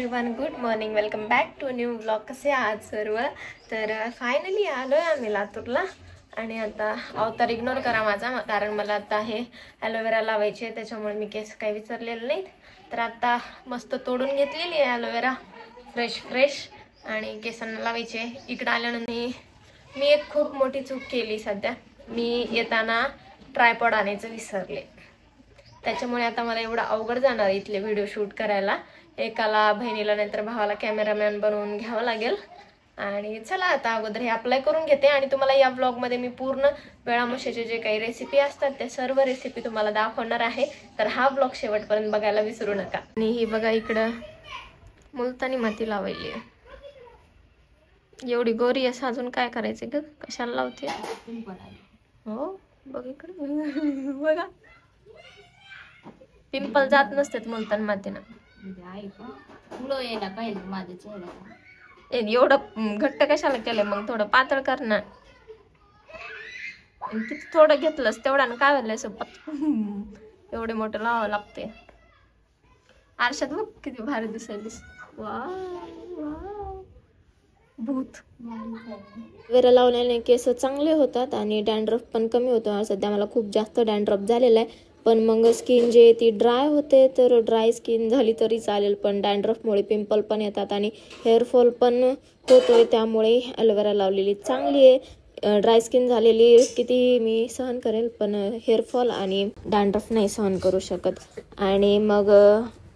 Everyone, good morning. Welcome back to new blog. कसे आहात सर्व? तर फायनली आलोय आम्ही लातूरला आणि आता अवतार इग्नोर करा माझा, कारण मला आता हे ॲलोवेरा लावायचे, त्याच्यामुळे मी केस काही विसरलेले नाहीत. तर आता मस्त तोडून घेतलेली आहे ॲलोवेरा, फ्रेश आणि केसांना लावायचे. इकडं आल्यानंतर मी एक खूप मोठी चूक केली. सध्या मी येताना ट्रायपॉड आणायचं विसरले, त्याच्यामुळे आता मला एवढं अवघड जाणार इथले व्हिडिओ शूट करायला. एकाला बहिणीला नाहीतर भावाला कॅमेरामॅन बनवून घ्यावं लागेल. आणि चला आता अगोदर हे अप्लाय करून घेते आणि तुम्हाला या ब्लॉगमध्ये मी पूर्ण वेळामोशाचे जे काही रेसिपी असतात त्या सर्व रेसिपी तुम्हाला दाखवणार आहे. तर हा ब्लॉग शेवटपर्यंत बघायला विसरू नका. आणि ही बघा इकडं मुलतानी माती लावली आहे. एवढी गोरी असं अजून काय करायचं ग? कशाला लावते? हो बघ इकडे बघा, पिंपल जात नसतात मुलतान मातीनं. एवढं घट्ट कशाला केलंय मग? थोडं पातळ कर ना. किती थोडं घेतलंस तेवढ्यानं काय व्हायला सोबत? एवढे मोठं लावावं लागते. आरशात बघ किती भारी दिसायलीस. भूत. ॲलोवेरा लावल्याने केस चांगले होतात आणि डॅन्ड्रफ पण कमी होतो. सध्या मला खूप जास्त डॅन्ड्रफ झालेला आहे, पण मग स्किन जे ती ड्राय होते, तर ड्राय स्किन झाली तरी चालेल, पण डॅन्ड्रफमुळे पिंपल पण येतात आणि हेअरफॉल पण होतोय. त्यामुळे ॲलोवेरा लावलेली चांगली आहे. ड्राय स्किन झालेली किती मी सहन करेल, पण हेअरफॉल आणि डॅन्ड्रफ नाही सहन करू शकत. आणि मग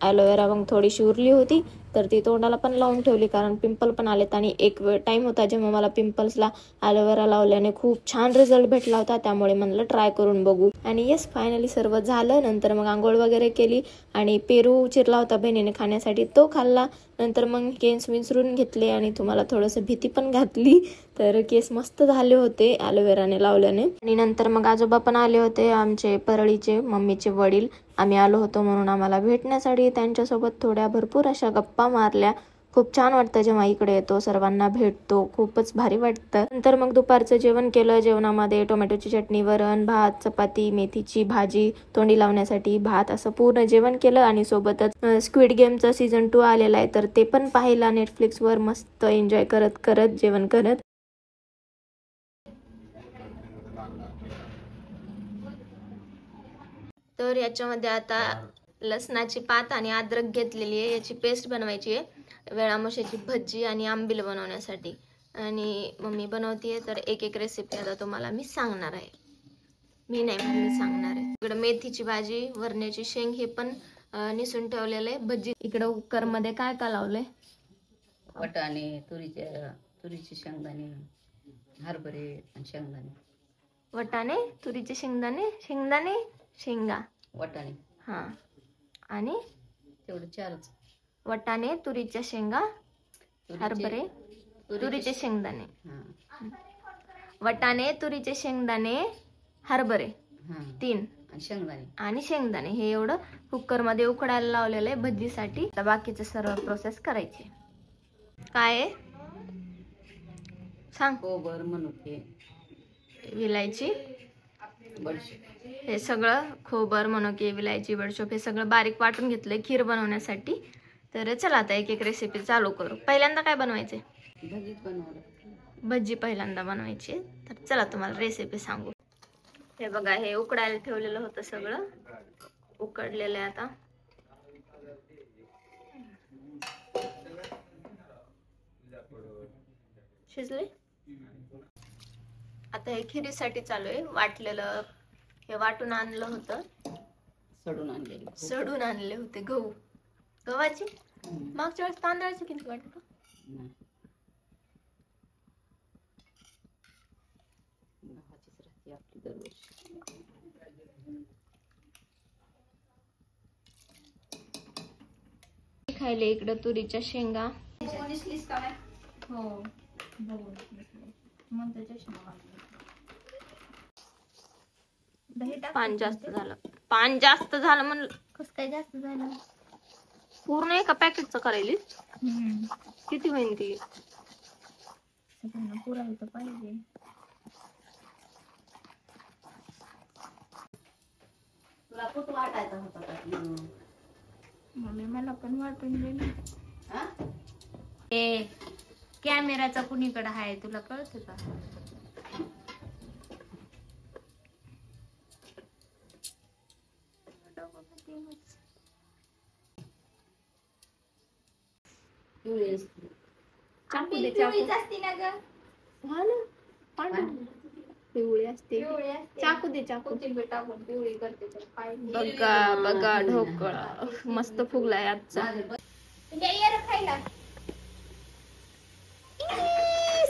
ॲलोवेरा मग थोडीशी उरली होती, तर ती तोंडाला पण लावून ठेवली, कारण पिंपल पण आलेत. आणि एक टाइम होता जेव्हा मला पिंपल्सला ॲलोवेरा लावल्याने खूप छान रिझल्ट भेटला होता, त्यामुळे म्हणलं ट्राय करून बघू. आणि येस, फायनली सर्व झालं. नंतर मग आंघोळ वगैरे केली आणि पेरू चिरला होता बहिणीने खाण्यासाठी, तो खाल्ला. नंतर मग केस विंचरून घेतले आणि तुम्हाला थोडंसं भीती पण घातली. तर केस मस्त झाले होते ॲलोवेराने लावल्याने. आणि नंतर मग आजोबा पण आले होते, आमचे परळीचे मम्मीचे वडील. आम्ही आलो होतो म्हणून आम्हाला भेटण्यासाठी. त्यांच्यासोबत थोड्या भरपूर अशा गप्पा मारल्या. खूप छान वाटतं जेव्हा इकडे येतो, सर्वांना भेटतो, खूपच भारी वाटतं. नंतर मग दुपारचं जेवण केलं. जेवणामध्ये टोमॅटोची चटणी, वरण, भात, चपाती, मेथीची भाजी, तोंडी लावण्यासाठी भात, असं पूर्ण जेवण केलं. आणि सोबतच स्क्विड गेमचा सीझन 2 आलेला आहे, तर ते पण पाहिला नेटफ्लिक्सवर. मस्त एन्जॉय करत जेवण करत. तर याच्यामध्ये आता लसणाची पात आणि अद्रक घेतलेली आहे, याची पेस्ट बनवायची आहे वेळामोशाची भजी आणि आंबील बनवण्यासाठी. आणि मम्मी बनवतीये, तर एक एक रेसिपी आता तुम्हाला मी सांगणार आहे. मी नाही, मम्मी सांगणार आहे. इकडे मेथीची भाजी, वरण्याची शेंग हे पण निसून ठेवलेलं आहे. भजी इकडे कुकर मध्ये काय काय लावलंय? वटाणे, तुरीचे शेंगदाणे, हरभरे आणि शेंगदाणे. वटाणे, तुरीचे शेंगदाणे, शेंगा, वटाणे हा. आणि तेवढं चारच. वटाणे, तुरीच्या शेंगा, हरभरे, तुरीचे शेंगदाणे. वटाणे, तुरीचे शेंगदाणे, हरभरे 3 आणि शेंगदाणे, हे एवढं कुकर मध्ये उकडायला लावलेलं आहे भजीसाठी. आता बाकीचे सर्व प्रोसेस करायची. काय आहे सांग? खोबर, मनुके, विलायची, बडीशेप, हे सगळं खोबर, मनुके, विलायची, बडीशेप हे सगळं बारीक वाटून घेतलंय खीर बनवण्यासाठी. तर चला आता एक एक रेसिपी चालू करू. पहिल्यांदा काय बनवायचे? भजी पहिल्यांदा बनवायची. तर चला तुम्हाला रेसिपी सांगू. हे बघा, हे उकडायला ठेवलेलं होतं, सगळं उकडलेलं आहे. आता शिजले. आता हे खिरीसाठी चालू आहे. वाटलेलं हे वाटून आणलं होतं, सडून आणले होते गहू. गव्हाची मागच्या वेळेस तांदळाची किती वाटत? खायले इकडं तुरीच्या शेंगा. हो, पान जास्त झालं म्हणलं. कसं काय जास्त झालं? पूर्ण एका पॅकेटचं करायली. किती होईल ती? पुरायचं पाहिजे. तुला कुठं वाटायचा होता? मम्मी मला पण वाटून दिली. हा? ए कॅमेराचा कुणीकडे आहे तुला कळतं का? पिवळी असते. चाकू दे चाकू. हा ना पिवळी असते. चाकू दे चाकू. टाकून पिवळी करते तर काय बघा बघा ढोकळा मस्त फुगलाय आजचा. खायला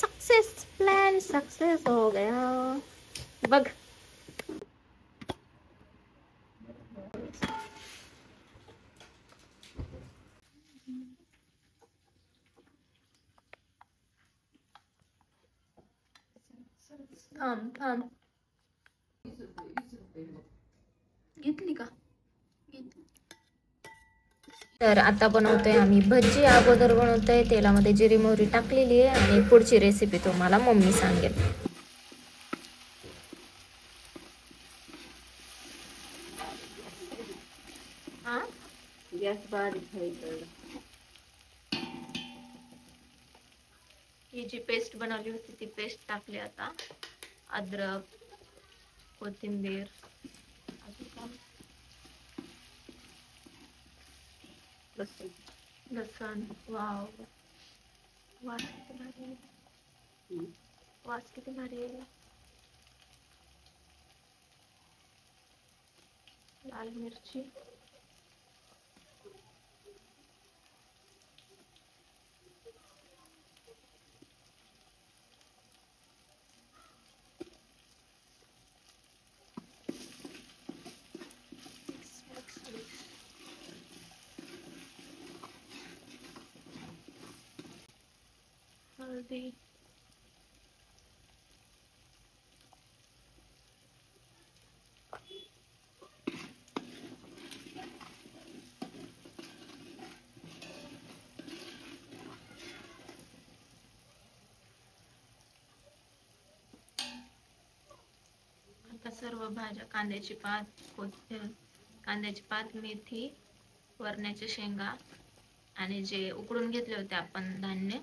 सक्सेस प्लान सक्सेस हो गया. बघ थांब थांब घेतली का? तर आता बनवतोय आम्ही भजी. अगोदर बनवतोय तेलामध्ये जिरी मोहरी टाकलेली आहे आणि पुढची रेसिपी तुम्हाला मम्मी सांगेल. गॅस बारीक ठेवायचा. ही जी पेस्ट बनवली होती ती पेस्ट टाकली आता. अद्रक कोथिंबीर लसण. वाव वास किती भारी आहे. वास किती भारी आहे. लाल मिरची हळदी आता सर्व भाज्या कांद्याची पात कांद्याची पात मेथी वरण्याच्या शेंगा आणि जे उकडून घेतले होते आपण धान्य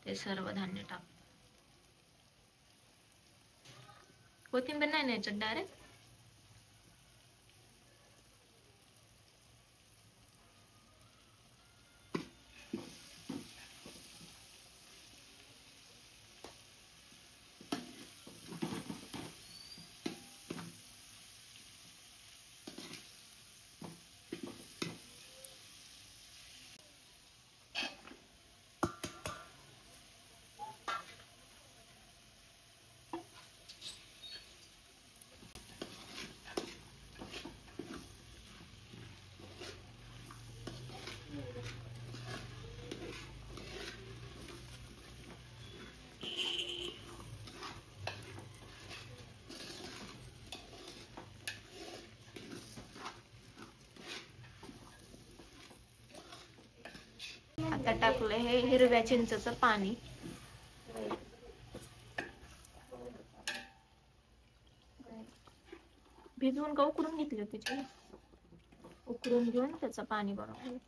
ते सर्व धान्य टाक. कोथिंबीर नाही न्यायचं डायरेक्ट. आता टाकलं हे हिरव्या चिंचेचं पाणी. भिजवून का उकडून घेतली होती त्याची? उकडून घेऊन त्याचं पाणी बनवलं.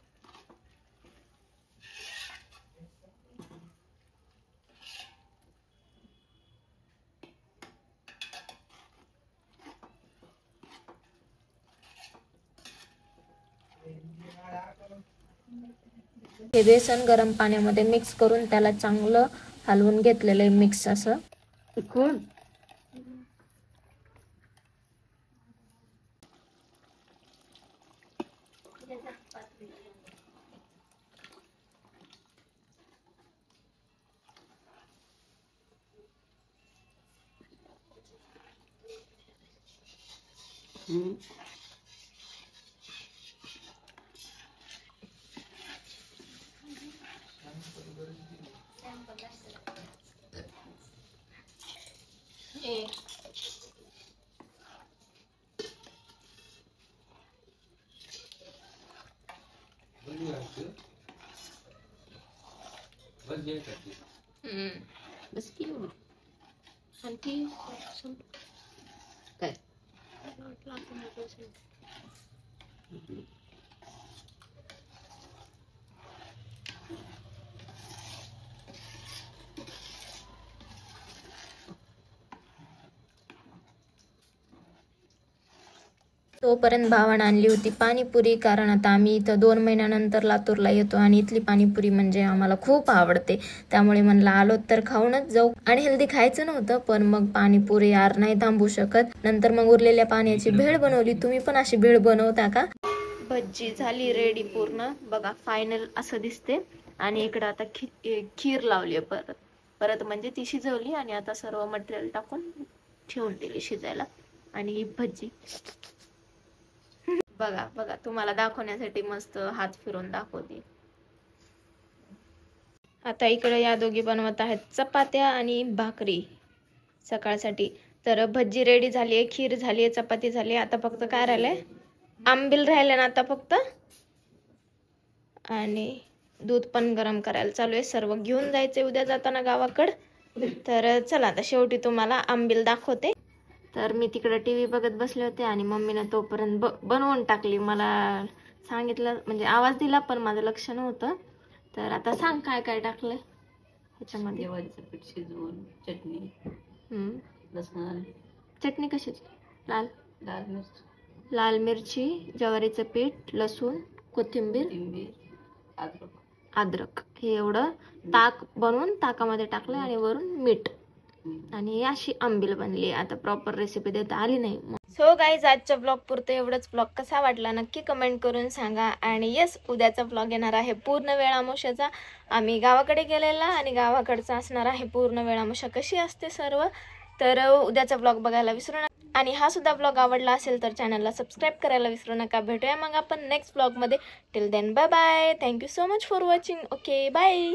हे बेसन गरम पाण्यामध्ये मिक्स करून त्याला चांगलं हलवून घेतलेलं आहे. मिक्स असं कोण बस की एवढं. आणखी काय तोपर्यंत भावानं आणली होती पाणीपुरी, कारण आता आम्ही इथं 2 महिन्यानंतर लातूरला येतो आणि इथली पाणीपुरी म्हणजे आम्हाला खूप आवडते. त्यामुळे म्हणलं आलो तर खाऊनच जाऊ. आणि हेल्दी खायचं नव्हतं, पण मग पाणीपुरी यार नाही थांबू शकत. नंतर मग उरलेल्या पाण्याची भेळ बनवली. तुम्ही पण अशी भेळ बनवता का? भज्जी झाली रेडी पूर्ण बघा, फायनल असं दिसते. आणि इकडं आता खीर लावली परत परत म्हणजे ती शिजवली आणि आता सर्व मटेरियल टाकून ठेवून दिली शिजायला. आणि ही भज्जी बघा बघा, तुम्हाला दाखवण्यासाठी मस्त हात फिरून दाखवते. आता इकडे या दोघी बनवत आहेत चपात्या आणि भाकरी सकाळसाठी. तर भज्जी रेडी झाली आहे, खीर झाली आहे, चपाती झाली आहे. आता फक्त काय राहिलंय, आंबील राहिले ना आता फक्त. आणि दूध पण गरम करायला चालू आहे. सर्व घेऊन जायचे उद्या जाताना गावाकडं. तर चला आता शेवटी तुम्हाला आंबील दाखवते. तर मी तिकडे टीव्ही बघत बसले होते आणि मम्मीनं तोपर्यंत बनवून टाकली. मला सांगितलं म्हणजे आवाज दिला पण माझं लक्ष नव्हतं. तर आता सांग काय काय टाकलंय ह्याच्यामध्ये. ज्वारीचं पीठ शिजवून चटणी, लसण चटणी कशाची? लाल लाल मिरची, लाल मिरची, ज्वारीचं पीठ, लसूण, कोथिंबीर, अद्रक, अद्रक हे एवढं ताक बनवून ताकामध्ये टाकलं आणि वरून मीठ. आणि अशी आंबील बनली. आता प्रॉपर रेसिपी देता आली नाही. सो गाईज, आजच्या ब्लॉग पुरतं एवढंच. ब्लॉग कसा वाटला नक्की कमेंट करून सांगा. आणि येस, उद्याचा ब्लॉग येणार आहे पूर्ण वेळ अमावस्याचा. आम्ही गावाकडे गेलेला आणि गावाकडचा असणार आहे पूर्ण वेळ अमावस्या कशी असते सर्व. तर उद्याचा ब्लॉग बघायला विसरू नका. आणि हा सुद्धा ब्लॉग आवडला असेल तर चॅनलला सबस्क्राईब करायला विसरू नका. भेटूया मग आपण नेक्स्ट ब्लॉगमध्ये. Till then bye bye. Thank you so much for watching. Okay bye.